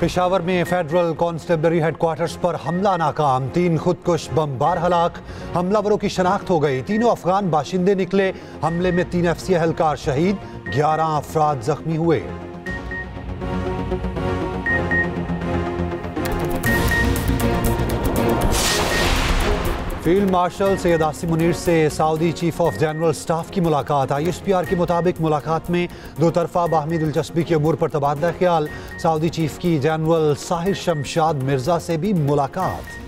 पेशावर में federal constabulary headquarters पर हमला नाकाम, 3 खुदकुश बमबार हलाक। हमलावरों की शनाख्त हो गई, तीनों अफगान बाशिंदे निकले। हमले में 3 FC एहलकार शहीद, 11 अफराद जख्मी हुए। फील्ड मार्शल सैयद आसिम मुनीर से Saudi chief of general staff की मुलाकात। ISPR के मुताबिक मुलाकात में दो तरफा बाहमी दिलचस्पी के अमूर पर तबादला ख्याल। सऊदी चीफ की जनरल साहिर शमशाद मिर्जा से भी मुलाकात।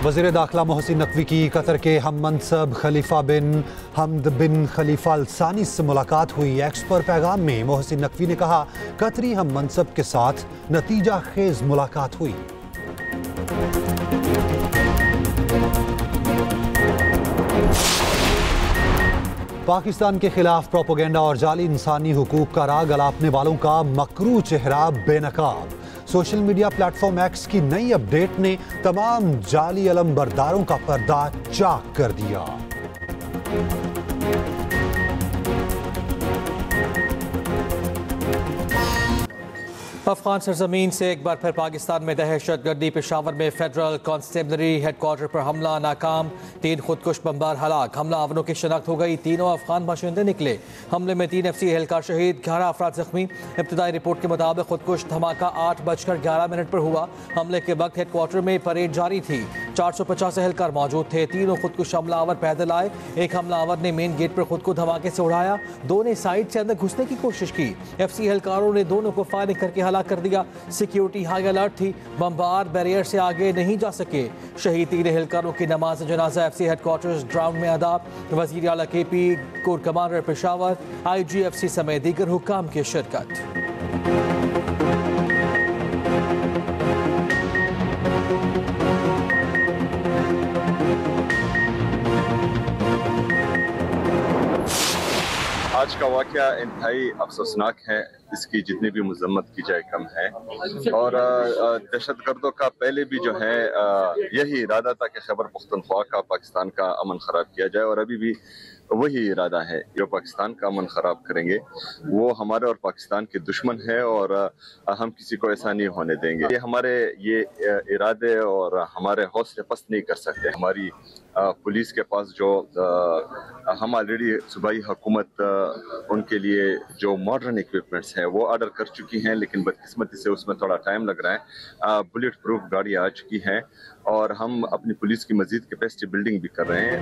वज़ीर दाखिला मोहसिन नकवी की कतर के हम मनसब खलीफा बिन हमद बिन खलीफा अल सानी से मुलाकात हुई। एक्स पर पैगाम में मोहसिन नकवी ने कहा, कतरी हम मनसब के साथ नतीजा खेज मुलाकात हुई। पाकिस्तान के खिलाफ प्रोपेगेंडा और जाली इंसानी हुकूक का राग अलापने वालों का मकरू चेहरा बेनकाब। सोशल मीडिया प्लेटफॉर्म एक्स की नई अपडेट ने तमाम जाली अलमबरदारों का पर्दा चाक कर दिया। अफगान सरजमीन से एक बार फिर पाकिस्तान में दहशतगर्दी। पेशावर में फेडरल कांस्टेबलरी हेडक्वार्टर पर हमला नाकाम, 3 खुदकुश बमबार हलाक। हमलावरों की शनाख्त हो गई, तीनों अफगान बाशिंदे निकले। हमले में 3 FC एहलकार शहीद, 11 अफराद जख्मी। इब्तदाई रिपोर्ट के मुताबिक खुदकुश धमाका 8:11 पर हुआ। हमले के वक्त हेडक्वार्टर में परेड जारी थी। 450 एहलकार मौजूद थे। तीनों खुदकुश हमलावर पैदल आए। एक हमलावर ने मेन गेट पर खुद को धमाके से उड़ाया, दो ने साइड से अंदर घुसने की कोशिश की। FC एहलकारों ने दोनों को फायरिंग करके हलाक कर दिया। सिक्योरिटी हाई अलर्ट थी, बमबार बैरियर से आगे नहीं जा सके। शहीद 3 एहलकारों की नमाज जनाजा FC हेडक्वार्टर्स ग्राउंड में अदा। वजीर आला KP, core commander Peshawar, IGFC समेत दीगर हुक्काम की शिरकत। आज का वाक़या इंतहाई अफसोसनाक है, इसकी जितनी भी मजम्मत की जाए कम है। और दहशतगर्दों का पहले भी जो है यही इरादा था कि खैबर पख्तूनख्वा का, पाकिस्तान का अमन ख़राब किया जाए, और अभी भी वही इरादा है। जो पाकिस्तान का अमन ख़राब करेंगे वो हमारे और पाकिस्तान के दुश्मन है, और हम किसी को ऐसा नहीं होने देंगे। ये हमारे इरादे और हमारे हौसले पस्त नहीं कर सकते। हमारी पुलिस के पास जो हम ऑलरेडी सूबाई हुकूमत उनके लिए जो मॉडर्न इक्विपमेंट्स हैं वो ऑर्डर कर चुकी हैं, लेकिन बदकिस्मती से उसमें थोड़ा टाइम लग रहा है। बुलेट प्रूफ गाड़ी आ चुकी हैं और हम अपनी पुलिस की मजीद कैपेसिटी बिल्डिंग भी कर रहे हैं।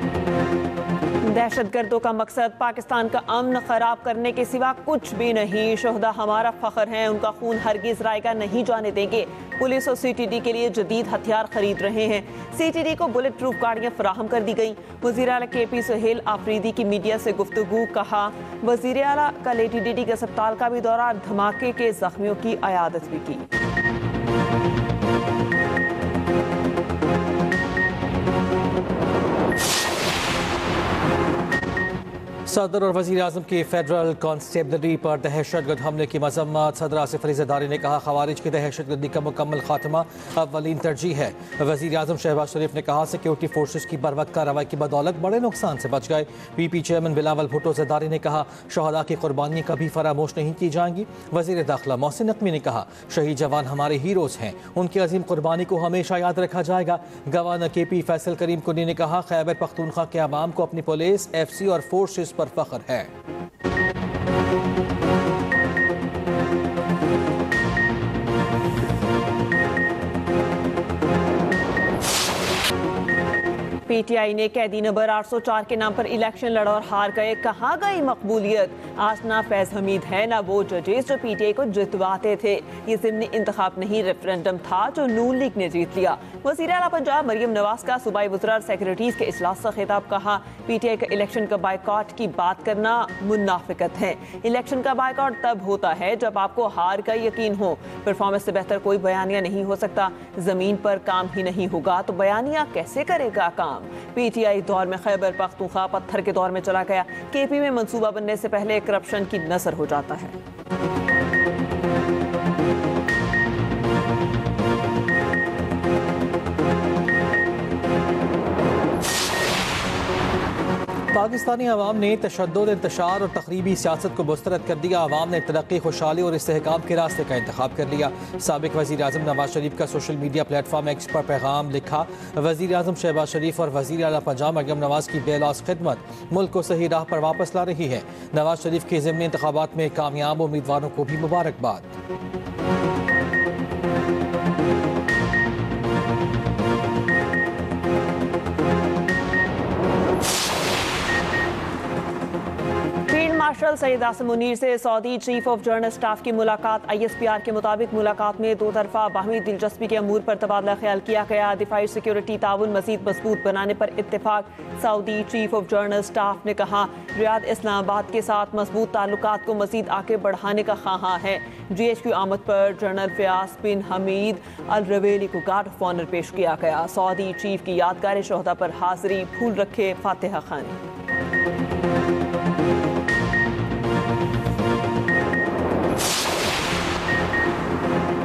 दहशतगर्दों का मकसद पाकिस्तान का अमन खराब करने के सिवा कुछ भी नहीं। शोहदा हमारा फख्र हैं, उनका खून हरगिज रायगा नहीं जाने देंगे। पुलिस और CTD के लिए जदीद हथियार खरीद रहे हैं। CTD को बुलेट प्रूफ गाड़ियां फराहम कर दी गई। वज़ीर आला KP सुहेल आफरीदी की मीडिया से गुफ्तगू, कहा वज़ीर आला कल ATTD के अस्पताल का भी दौरा, धमाके के जख्मियों की अयादत भी की। सदर और वज़ीर आज़म की फेडरल कांस्टेबलरी पर दहशतगर्द हमले की मजम्मत। सदर आसिफ अली ज़रदारी ने कहा, खवारिज की दहशतगर्दी का मुकम्मल खात्मा अव्वलीन तरजीह है। वज़ीर आज़म शहबाज शरीफ ने कहा, सिक्योरिटी फोर्सेस की बरवक्त कार्रवाई की बदौलत बड़े नुकसान से बच गए। PP चेयरमैन बिलावल भुट्टो ज़रदारी ने कहा, शहदा की कुर्बानियाँ कभी फरामोश नहीं की जाएंगी। वज़ीर दाखिला मोहसिन नकवी ने कहा, शहीद जवान हमारे हीरोज़ हैं, उनकी अजीम कुर्बानी को हमेशा याद रखा जाएगा। गवर्नर KP फैसल करीम कुन्नी ने कहा, खैबर पख्तूनख्वा के अवाम को अपनी पुलिस, FC और फोर्सेस पर फख्र है। PTI ने कैदी नंबर 804 के नाम पर इलेक्शन लड़ा और हार गए। कहाँ गई मकबूलियत? आज ना फैज हमीद है ना वो जजेस जो PTI को जितवाते थे। ये ज़िमनी इंतखाब नहीं, रेफरेंडम था जो नून लीग ने जीत लिया। वज़ीर आला पंजाब मरियम नवाज का सूबाई वज़रा और सेक्रेटरीज के इजलास से खिताब, कहा PTI का इलेक्शन का बायकॉट की बात करना मुनाफिकत है। इलेक्शन का बायकॉट तब होता है जब आपको हार का यकीन हो। परफॉर्मेंस से बेहतर कोई बयानिया नहीं हो सकता। ज़मीन पर काम ही नहीं होगा तो बयानिया कैसे करेगा काम? PTI दौर में खैबर पख्तूनख्वा पत्थर के दौर में चला गया। KP में मंसूबा बनने से पहले करप्शन की नजर हो जाता है। पाकिस्तानी अवाम ने तशद्दुद, इंतशार और तखरीबी सियासत को मुस्तरद कर दिया। अवाम ने तरक्की, खुशहाली और इस्तेहकाम के रास्ते का इंतखाब कर लिया। साबिक वज़ीर आज़म नवाज शरीफ का सोशल मीडिया प्लेटफॉर्म एक्स पर पैगाम लिखा। वज़ीर आज़म शहबाज शरीफ और वज़ीर आला पंजाब मरियम नवाज की बेलौस खिदमत मुल्क को सही राह पर वापस ला रही है। नवाज शरीफ के ज़िमनी इंतखाबात में कामयाब उम्मीदवारों को भी मुबारकबाद। मार्शल सैयद आसिम मुनीर से Saudi chief of journal staff की मुलाकात। ISPR के मुताबिक मुलाकात में दो तरफा बाहमी दिलचस्पी के अमूर पर तबादला ख्याल किया गया। दिफाई सिक्योरिटी ताउन मजीद मजबूत बनाने पर इत्तेफाक। Saudi chief of journal staff ने कहा, रियाद इस्लामाबाद के साथ मजबूत ताल्लुकात को मजीद आगे बढ़ाने का ख्वाहां है। GHQ आमद पर जनरल फयाज बिन हमीद अल रवेली को गार्ड ऑफ ऑनर पेश किया गया। सऊदी चीफ की यादगार शोहदा पर हाजिरी, फूल रखे फातिहा खानी।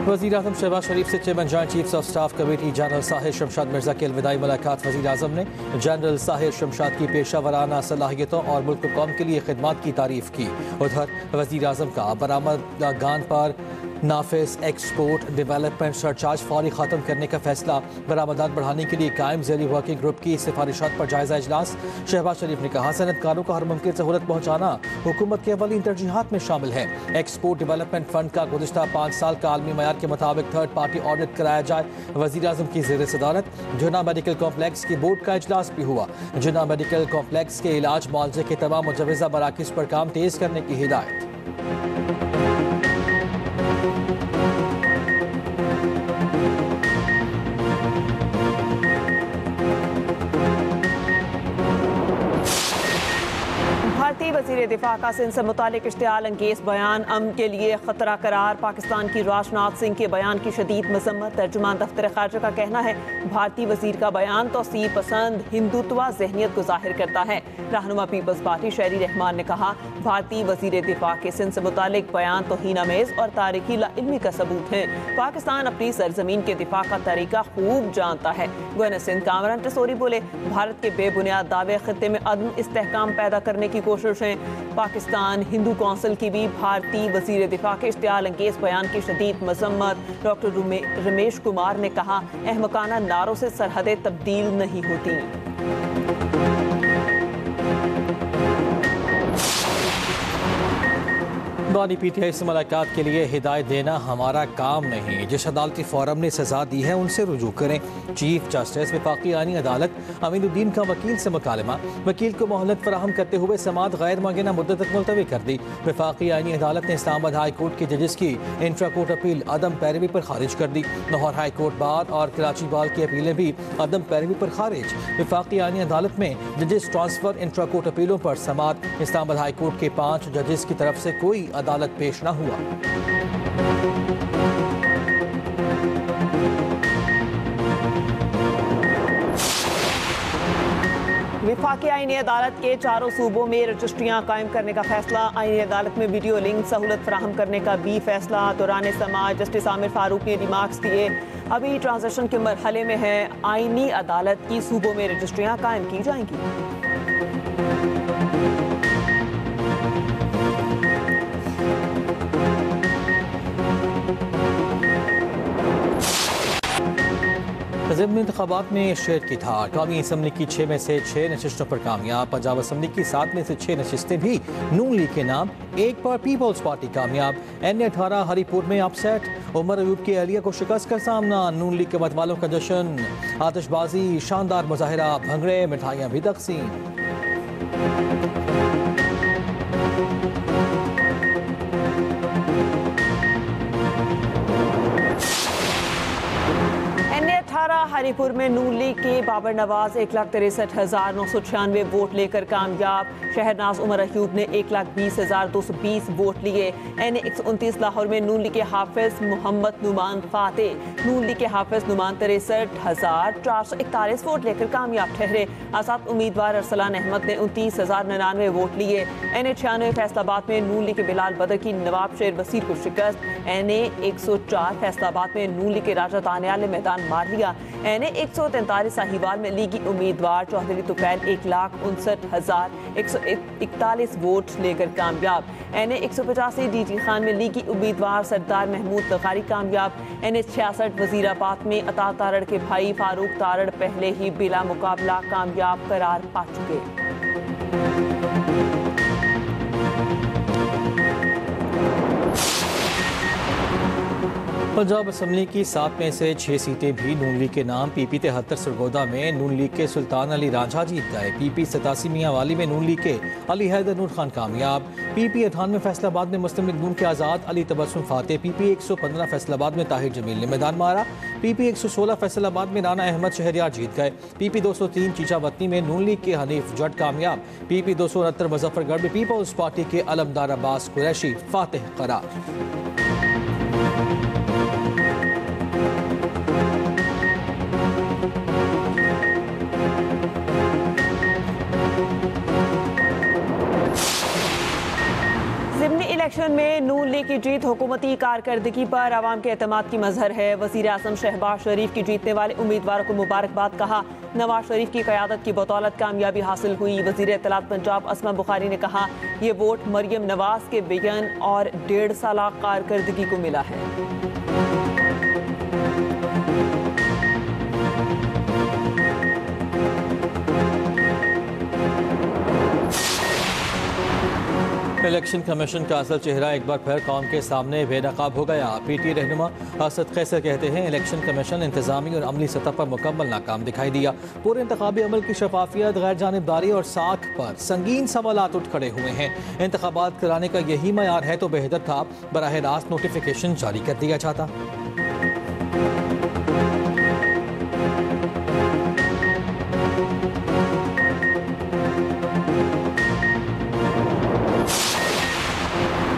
वज़ीर आज़म शहबाज शरीफ से chairman joint chiefs of staff committee general Sahir Shamshad Mirza की अलविदाई मुलाकात। वज़ीर आज़म ने जनरल साहिर शमशाद की पेशा सलाहियतों और मुल्क कौम के लिए खिदमत की तारीफ की। उधर वज़ीर आज़म का बरामदगान पर नाफिस एक्सपोर्ट डेवलपमेंट सरचार्ज फौरी ख़त्म करने का फैसला। बरामदात बढ़ाने के लिए कायम ज़ैली वर्किंग ग्रुप की सिफारिशात पर जायज़ा इजलास। शहबाज शरीफ ने कहा, सनतकारों को हर मुमकिन सहूलत पहुँचाना हुकूमत के अवलीन तरजीहात में शामिल है। एक्सपोर्ट डेवलपमेंट फंड का गुज़िश्ता 5 साल का आलमी मयार के मुताबिक थर्ड पार्टी ऑडिट कराया जाए। वज़ीर आज़म की ज़ेर सदारत जुना मेडिकल कॉम्प्लेक्स की बोर्ड का इजलास भी हुआ। जुना मेडिकल कॉम्प्लेक्स के इलाज मुआवजे के तमाम मुजवज़ा मराकिज़ पर काम तेज़ करने की हिदायत। भारतीय वज़ीर दिफा का सिंध से मुतालिक इश्तियाल अंगेज बयान अमन के लिए खतरा करार। पाकिस्तान की राजनाथ सिंह के बयान की शदीद मजम्मत। तर्जुमान दफ्तर खारजा का कहना है, भारतीय वज़ीर का बयान तौसीर पसंद हिंदुत्वा ज़हनियत को जाहिर करता है। रहनुमा पीपल्स पार्टी शहरी रहमान ने कहा, भारतीय वज़ीर दिफा के सिंध से मुतालिक बयान तौहीनामेज़ और तारीखी लाइल्मी का सबूत है। पाकिस्तान अपनी सरजमीन के दिफा का तरीका खूब जानता है। गवर्नर सिंध कामरान टसोरी बोले, भारत के बेबुनियाद दावे खित्ते में अदम इस्तेहकाम पैदा करने की कोशिश है। पाकिस्तान हिंदू कौंसिल की भी भारतीय वज़ीर दिफा के इश्तियाल अंगेज बयान की शदीद मजम्मत। डॉक्टर रमेश कुमार ने कहा, अहमकाना नारों से सरहदें तब्दील नहीं होती। बानी PTI से मुलाकात के लिए हिदायत देना हमारा काम नहीं। जिस अदालती फोरम ने सजा दी है उनसे रुजू करें। चीफ जस्टिस वफाकी आईनी अदालत अमीनुद्दीन का वकील से मुकालमा। वकील को मोहलत फराहम करते हुए समाअत गैर मांगना मुद्दत तक मुलतवी कर दी। वफाकी आईनी अदालत ने इस्लामाबाद हाई कोर्ट के जजेस की इंट्रा कोर्ट अपील अदम पैरवी पर खारिज कर दी। लाहौर हाई कोर्ट बार और कराची बार की अपीलें भी अदम पैरवी पर खारिज। वफाकी आईनी अदालत में जजेस ट्रांसफर इंट्रा कोर्ट अपीलों पर समाअत। इस्लामाबाद हाई कोर्ट के 5 जजेस की तरफ से कोई अदालत पेश न हुआ। विफाकी आईनी अदालत के 4 सूबों में रजिस्ट्रियां कायम करने का फैसला। आईनी अदालत में वीडियो लिंक सहूलत फराहम करने का भी फैसला। दौरान समाअत जस्टिस आमिर फारूक ने रिमार्क्स दिए, अभी ट्रांजिशन के मरहले में है। आईनी अदालत की सूबों में रजिस्ट्रियां कायम की जाएंगी। ज़िमनी इंतखाबात में शेर की धार। कौमी असम्बली की 6 में से 6 नशिस्तों पर कामयाब। पंजाब असम्बली की 7 में से 6 नशिस्तें भी नून लीग के नाम। एक पर पीपल्स पार्टी कामयाब। NA-18 हरीपुर में अपसेट। उमर अयूब की अहलिया को शिकस्त का सामना। नून लीग के मत वालों का जश्न। आतिशबाजी, शानदार मुजाहिरा, भंगड़े, मिठाइयाँ भी तकसीम। हरीपुर में नून लीग के बाबर नवाज 1,63,996 वोट लेकर कामयाब। शहरनाज उमर अयूब ने 1,20,220 वोट लिए। NA-129 लाहौर में नून लीग के हाफिज मोहम्मद नुमान फातेह। नून लीग के हाफिज नुमान 63,441 वोट लेकर कामयाब ठहरे। आजाद उम्मीदवार अरसलान अहमद ने 29,099 वोट लिए। NA-96 फैसलाबाद में नून लीग के बिलाल बदर की नवाब शेर वसीर को शिकस्त। NA-104 फैसलाबाद में नून लीग के राजा दानियाल ने मैदान मार लिया। किया। NA 143 साहिवाल में लीगी उम्मीदवार चौधरी तुफैल 1,59,141 वोट लेकर कामयाब। NA 185 DT खान में लीगी उम्मीदवार सरदार महमूद तकारी कामयाब। NA 66 वजीराबाद में अता तारड़ के भाई फारूक तारड़ पहले ही बिला मुकाबला कामयाब करार पा चुके। पंजाब असम्बली की 7 में से 6 सीटें भी नून लीग के नाम। PP 73 सरगोदा में नून लीग के सुल्तान अली रांझा जीत गए। PP 87 मियाँ वाली में नून लीग के अली हैदर नूर खान कामयाब। PP 98 फैसलाबाद में मुस्लिम लीग नून के आज़ाद अली तबस्सुम फाते। PP 115 फैसलाबाद में ताहिर जमील ने मैदान मारा। PP 116 फैसलाबाद में राना अहमद शहरियार जीत गए। PP 203 चीचावतनी में नून लीग के हनीफ जट कामयाब। PP 269 मुजफ्फरगढ़ में पीपल्स पार्टी के अलमदार अब्बास कुरैशी फातेह करार। ज़िमनी इलेक्शन में नून लीग की जीत हुकूमती कारकर्दगी पर अवाम के एतमाद की मजहर है। वज़ीर आज़म शहबाज शरीफ की जीतने वाले उम्मीदवारों को मुबारकबाद कहा। नवाज शरीफ की क़यादत की बदौलत कामयाबी हासिल हुई। वज़ीर इत्तलात पंजाब असमा बुखारी ने कहा, ये वोट मरियम नवाज के विजन और 1.5 साल कारकर्दगी को मिला है। इलेक्शन कमीशन का असल चेहरा एक बार फिर कौम के सामने बेनकाब हो गया। PTI रहनुमा असद कैसर कहते हैं, इलेक्शन कमीशन इंतजामी और अमली सतह पर मुकम्मल नाकाम दिखाई दिया। पूरे इंतखाबी अमल की शफाफियत, गैर जानिबदारी और साख पर संगीन सवालात उठ खड़े हुए हैं। इंतखाबात कराने का यही मयार है तो बेहतर था बराह रास्त नोटिफिकेशन जारी कर दिया जाता।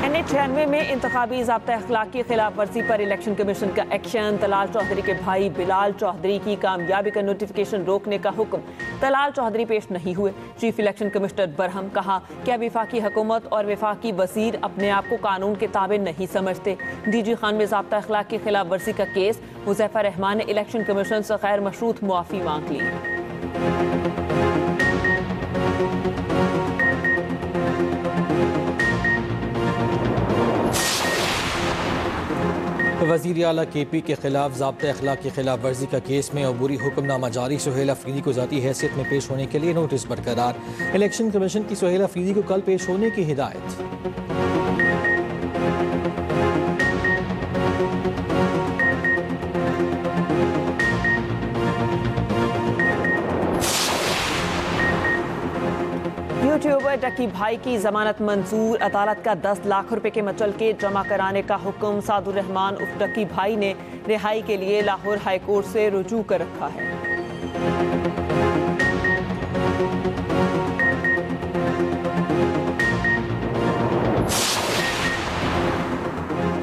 NA 96 में इंतखाबी ज़ाब्ता अखलाक की खिलाफ वर्जी पर इलेक्शन कमीशन का एक्शन। तलाल चौधरी के भाई बिलाल चौधरी की कामयाबी का नोटिफिकेशन रोकने का हुक्म। तलाल चौधरी पेश नहीं हुए। चीफ इलेक्शन कमिश्नर बरहम कहा, क्या विफाकी हुकूमत और विफाकी वजीर अपने आप को कानून के ताबे नहीं समझते। DG खान में ज़ाब्ता अखलाक की खिलाफ वर्जी का केस। हुज़ैफा रहमान ने इलेक्शन कमीशन से गैर मशरूत मुआफ़ी मांग ली। वज़ीर आला KP के खिलाफ ज़ाब्ता अखलाक की खिलाफ वर्जी का केस में अबूरी हुक्मनामा जारी। सुहेल अफरीदी को ज़ाती हैसियत में पेश होने के लिए नोटिस बरकरार। इलेक्शन कमीशन की सुहेल अफरीदी को कल पेश होने की हिदायत। यूट्यूबर डक्की भाई की जमानत मंजूर। अदालत का 10 लाख रुपए के मुचलके जमा कराने का हुक्म। सादुर रहमान उर्फ डक्की भाई ने रिहाई के लिए लाहौर हाई कोर्ट से रुजू कर रखा है।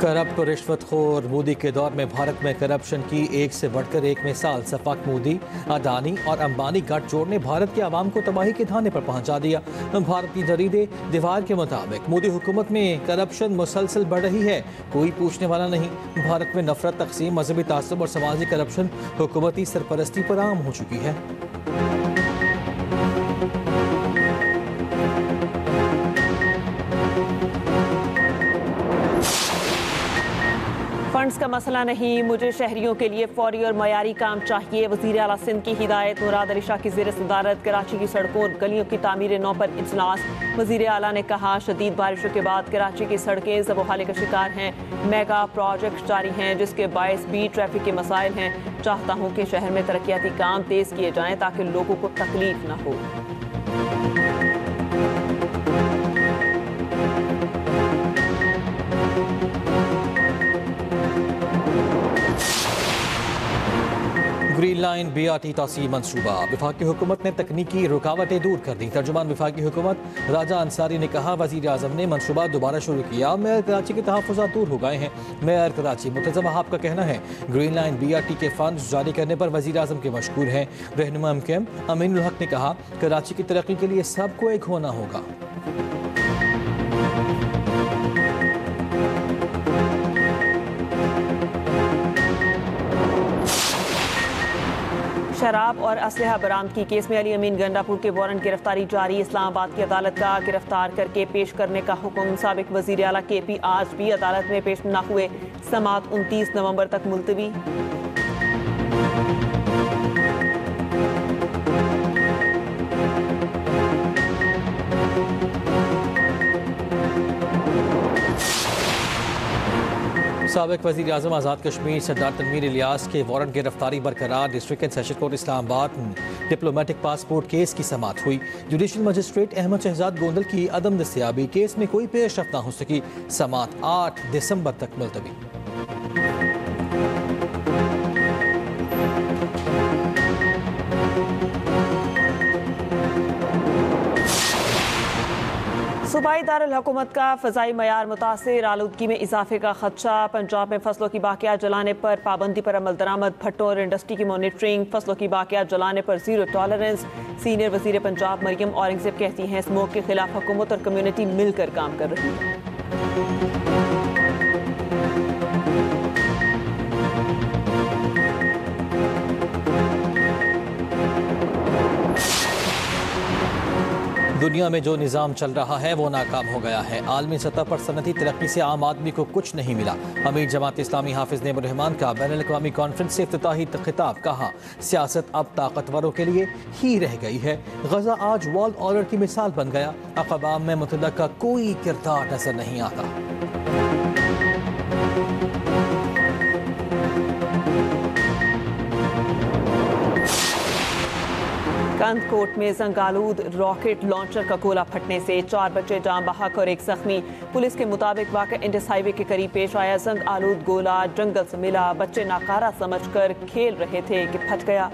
करप्ट और रिश्वतखोर मोदी के दौर में भारत में करप्शन की एक से बढ़कर एक मिसाल। सफाक मोदी, अडानी और अंबानी गठ जोड़ने भारत के आवाम को तबाही के धाने पर पहुंचा दिया। भारत की जरीदे दीवार के मुताबिक मोदी हुकूमत में करप्शन मुसलसल बढ़ रही है, कोई पूछने वाला नहीं। भारत में नफरत, तकसीम, मजहबी तासुब और समाजी करप्शन हुकूमती सरपरस्ती पर आम हो चुकी है। फंड्स का मसला नहीं, मुझे शहरियों के लिए फौरी और मयारी काम चाहिए। वज़ीर आला सिंध की हिदायत। मुराद अली शाह की ज़ेर सदारत कराची की सड़कों और गलियों की तामीर नौ पर इजलास। वज़ीर आला ने कहा, शदीद बारिशों के बाद कराची की सड़कें ज़बोहाली का शिकार हैं। मेगा प्रोजेक्ट जारी हैं जिसके बायस भी ट्रैफिक के मसाइल हैं। चाहता हूँ कि शहर में तरक्याती काम तेज़ किए जाएँ ताकि लोगों को तकलीफ न हो। ग्रीन लाइन BRT तासीर मंसूबा। विफाकी हुकूमत ने तकनीकी रुकावटें दूर कर दी। तर्जुमान विफाकी हुकूमत राजा अंसारी ने कहा, वज़ीर आज़म ने मनसूबा दोबारा शुरू किया। मेयर कराची के तहफ़्फ़ुज़ात दूर हो गए हैं। मेयर कराची मुर्तज़ा वहाब का कहना है, ग्रीन लाइन BRT के फंड जारी करने पर वज़ीर आज़म के मशकूर हैं। रहनुमा MKM अमीनुल हक ने कहा, कराची की तरक्की के लिए सबको एक होना होगा। शराब और असलहा बरामदगी केस में अली अमीन गंडापुर के वारंट गिरफ्तारी जारी। इस्लामाबाद की अदालत का गिरफ्तार करके पेश करने का हुक्म। साबिक वजीर आला KP आज भी अदालत में पेश न हुए। समाअत 29 नवंबर तक मुलतवी। साबिक वज़ीर आज़म आज़ाद कश्मीर सरदार तनवीर इलियास के वारंट गिरफ्तारी बरकरार। District and session court Islamabad में डिप्लोमेटिक पासपोर्ट केस की समाअत हुई। जुडिशल मजिस्ट्रेट अहमद शहजाद गोंदल की अदम दस्तयाबी, केस में कोई पेशरफ्त न हो सकी। समाअत 8 दिसंबर तक मुलतवी। सूबाई दारुल हुकूमत का फ़ज़ाई मयार मुतासिर। आलूदगी में इजाफे का खदशा। पंजाब में फसलों की बाकियात जलाने पर पाबंदी पर अमल दरामद। भट्टों और इंडस्ट्री की मॉनिटरिंग। फसलों की बाकियात जलाने पर ज़ीरो टॉलरेंस। सीनियर वज़ीर पंजाब मरियम औरंगज़ेब कहती हैं स्मोक के खिलाफ हुकूमत और कम्युनिटी मिलकर काम कर रही है। दुनिया में जो निज़ाम चल रहा है वो नाकाम हो गया है। आलमी सतह पर सनती तरक्की से आम आदमी को कुछ नहीं मिला। अमीर जमात इस्लामी हाफिज नेमुर रहमान का बैनुल-अक़वामी कॉन्फ्रेंस से इफ्तिताही खिताब। कहा सियासत अब ताकतवरों के लिए ही रह गई है। गजा आज वर्ल्ड ऑर्डर की मिसाल बन गया। अक़वाम में मुतहदा का कोई किरदार नजर नहीं आता। कंदकोट में जंगालूद रॉकेट लॉन्चर का गोला फटने से 4 बच्चे जान बहक और 1 जख्मी। पुलिस के मुताबिक वाक़या इंडस हाईवे के करीब पेश आया। जंग आलूद गोला जंगल से मिला। बच्चे नाकारा समझकर खेल रहे थे कि फट गया।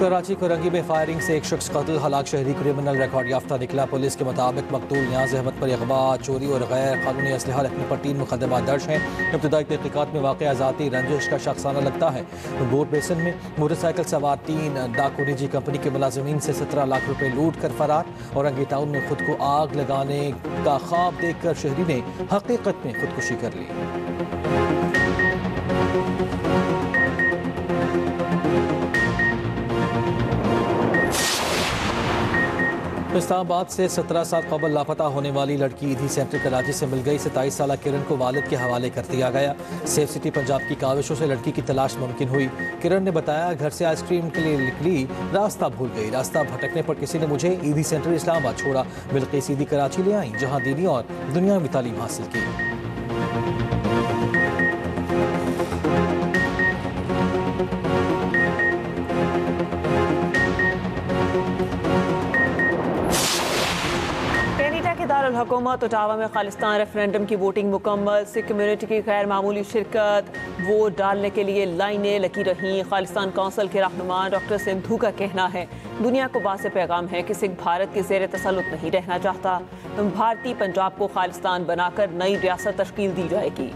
कराची कोरंगी में फायरिंग से 1 शख्स कत्ल। हलाक शहरी क्रिमिनल रिकॉर्ड याफ्ता निकला। पुलिस के मुताबिक मकतूल नियाज़ अहमद पर अगवा, चोरी और गैर कानूनी असलहा रखने पर 3 मुकदमा दर्ज हैं। इब्तदाई तहकीकात में वाक़या ज़ाती रंजिश का शख्साना लगता है। बोट बेसन में मोटरसाइकिल सवार 3 डाकू निजी कंपनी के मुलाजिमीन से 17 लाख रुपए लूट कर फरार। औरंगी टाउन में खुद को आग लगाने का ख्वाब देखकर शहरी ने हकीकत में खुदकुशी कर ली। इस्लामाबाद से 17 साल कबल लापता होने वाली लड़की ईदी सेंटर कराची से मिल गई। 27 साल किरण को वालिद के हवाले कर दिया गया। सेफ सिटी पंजाब की काविशों से लड़की की तलाश मुमकिन हुई। किरण ने बताया घर से आइसक्रीम के लिए निकली, रास्ता भूल गई। रास्ता भटकने पर किसी ने मुझे ईदी सेंटर इस्लामाबाद छोड़ा। बिल्किस ईदी कराची ले आई, जहाँ दीनी और दुनियावी तालीम हासिल की। दारुल हुकूमत ओटावा में खालिस्तान रेफरेंडम की वोटिंग मुकम्मल। सिख कम्युनिटी की गैर मामूली शिरकत। वोट डालने के लिए लाइनें लगी रहीं। खालिस्तान कौंसिल के रहनुमा डॉक्टर सिंधु का कहना है दुनिया को वाज़ेह पैगाम है कि सिख भारत के ज़ेर तसल्लुत नहीं रहना चाहता। भारतीय पंजाब को खालिस्तान बनाकर नई रियासत तश्कील दी जाएगी।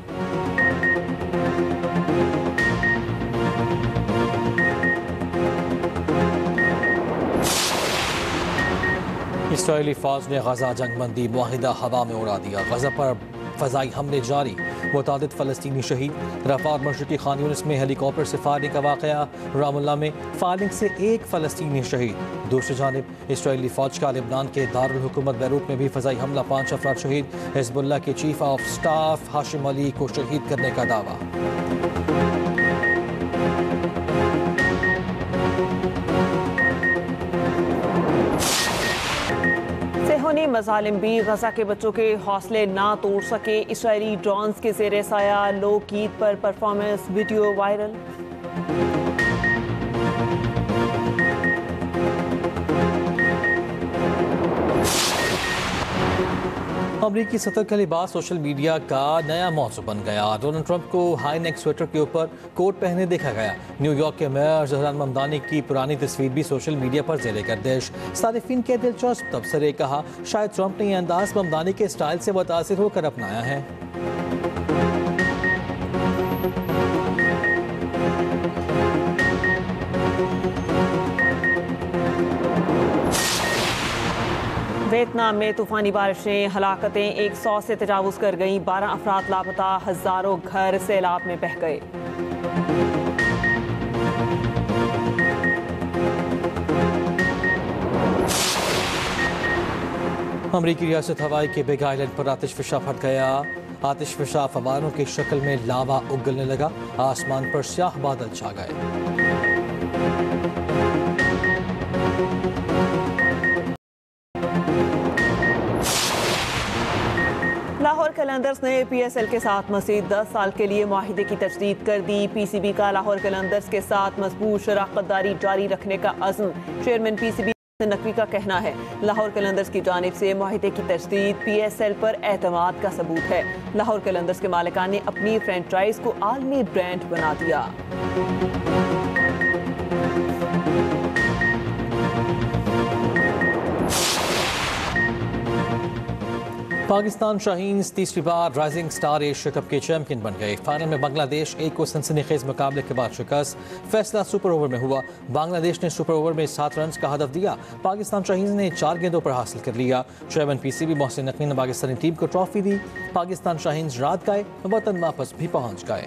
इसराइली फौज ने गजा जंगबंदी मुआहिदा हवा में उड़ा दिया। गजा पर फ़ज़ाई हमले जारी। मुतादिद फ़लस्तीनी शहीद। रफ़ा और मशरिकी खान यूनिस में हेलीकॉप्टर से फायरिंग का वाक़या। रामुल्ला में फायरिंग से 1 फ़लस्तीनी शहीद। दूसरी जानिब इसराइली फ़ौज का लेबनान के दारुल हुकूमत बैरूत में भी फ़ज़ाई हमला, 5 अफराद शहीद। हिज़्बुल्लाह के chief of staff Hashim Ali को शहीद करने का दावा। सेहोनी मज़ालिम भी गजा के बच्चों के हौसले ना तोड़ सके। इसराइली ड्रोन्स के ज़ेरे साया लोक ईद पर परफॉर्मेंस वीडियो वायरल। अमरीकी सतह का लिबास सोशल मीडिया का नया मौजू बन गया। डोनाल्ड ट्रंप को हाई नेक स्वेटर के ऊपर कोट पहने देखा गया। न्यूयॉर्क के मेयर जहरान ममदानी की पुरानी तस्वीर भी सोशल मीडिया पर ज़ेरे गर्दिश। सारिफिन के दिलचस्प तबसरे। कहा शायद ट्रंप ने यह अंदाज ममदानी के स्टाइल से मुतासिर होकर अपनाया है। वियतनाम में तूफानी बारिशें, हलाकतें 100 से तजावुज कर गईं, 12 अफराद लापता, हजारों घर सैलाब में बह गए। अमरीकी रियासत हवाई के बिग आइलैंड पर आतिशफशा फट गया। आतिशफशा फवारों की शक्ल में लावा उगलने लगा। आसमान पर स्याह बादल छा गए। लाहौर कलंदर्स ने PSL के साथ मज़ीद 10 साल के लिए मुआहिदे की तजदीद कर दी। PCB का लाहौर कलंदर्स के साथ मजबूत शराकतदारी जारी रखने का अज़्म। चेयरमैन PCB नकवी का कहना है, लाहौर कलंदर्स की जानिब से मुआहिदे की तजदीद PSL पर एतमाद का सबूत है। लाहौर कलंदर्स के मालिकान ने अपनी फ्रेंचाइज को आलमी ब्रांड बना दिया। पाकिस्तान शाहीन्स तीसरी बार राइजिंग स्टार एशिया कप के चैंपियन बन गए। फाइनल में बांग्लादेश A को सनसनीखेज मुकाबले के बाद शिकस्त। फैसला सुपर ओवर में हुआ। बांग्लादेश ने सुपर ओवर में 7 रन का हदफ दिया। पाकिस्तान शाहीन्स ने 4 गेंदों पर हासिल कर लिया। चेयरमैन PCB मोहसिन नकवी ने पाकिस्तानी टीम को ट्रॉफी दी। पाकिस्तान शाहीन्स रात गए, वतन वापस भी पहुंच गए।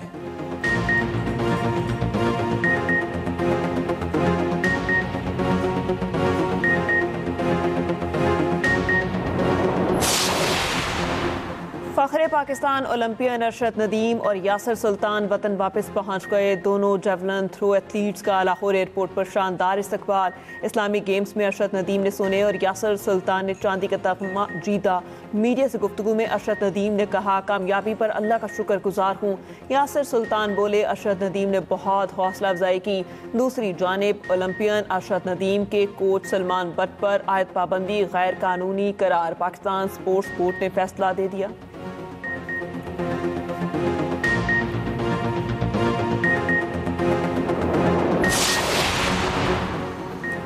फ़ख्रे पाकिस्तान ओलंपियन अरशद नदीम और यासर सुल्तान वतन वापस पहुंच गए। दोनों जेवलिन थ्रो एथलीट्स का लाहौर एयरपोर्ट पर शानदार इस्तकबाल। इस्लामिक गेम्स में अरशद नदीम ने सोने और यासर सुल्तान ने चांदी का तमगा जीता। मीडिया से गुफ्तगू में अरशद नदीम ने कहा, कामयाबी पर अल्लाह का शुक्रगुजार हूँ। यासर सुल्तान बोले, अरशद नदीम ने बहुत हौसला अफजाई की। दूसरी जानिब ओलंपियन अरशद नदीम के कोच सलमान बट पर आयद पाबंदी गैर कानूनी करार पाकिस्तान स्पोर्ट्स बोर्ड ने फैसला दे दिया।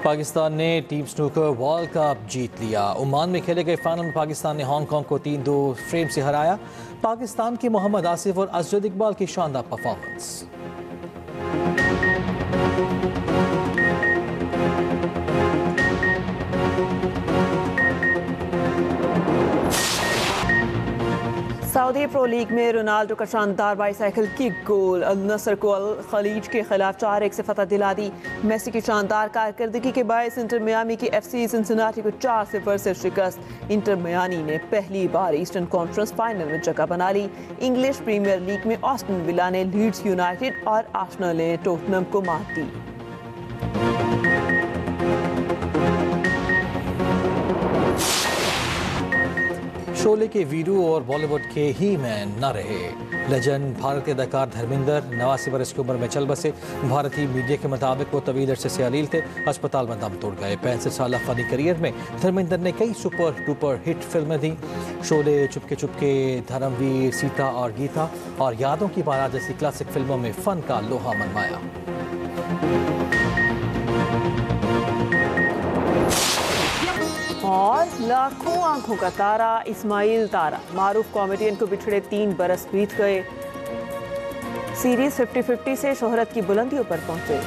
पाकिस्तान ने टीम स्नूकर वर्ल्ड कप जीत लिया। ओमान में खेले गए फाइनल में पाकिस्तान ने हांगकांग को 3-2 फ्रेम से हराया। पाकिस्तान के मोहम्मद आसिफ और अजद इकबाल की शानदार परफॉर्मेंस। सऊदी प्रो लीग में रोनाल्डो का शानदार बाईसाइकिल किक गोल अल नसर को अल खलीज के खिलाफ 4-1 से फतह दिला दी। मेसी की शानदार कारकर्दगी के बायस इंटर मियामी की FC सिंसिनाटी को 4-0 से शिकस्त। इंटर मियामी ने पहली बार ईस्टर्न कॉन्फ्रेंस फाइनल में जगह बना ली। इंग्लिश प्रीमियर लीग में ऑस्टन विला ने लीड्स यूनाइटेड और आर्सेनल ने टोटनहम को मात दी। शोले के वीरू और बॉलीवुड के ही मैन न रहे। लेजेंड भारतीय अदाकार धर्मेंद्र 89 बरस की उम्र में चल बसे। भारतीय मीडिया के मुताबिक वो तवील अरसे से अलील थे। अस्पताल में दम तोड़ गए। 65 साल फनी करियर में धर्मेंद्र ने कई सुपर डुपर हिट फिल्में दी। शोले, चुपके चुपके, धर्मवीर, सीता और गीता और यादों की बारात जैसी क्लासिक फिल्मों में फन का लोहा मनवाया। और लाखों आंखों का तारा इस्माइल तारा, मारूफ कॉमेडियन को बिछड़े 3 बरस बीत गए। सीरीज 50-50 से शोहरत की बुलंदियों पर पहुंचे।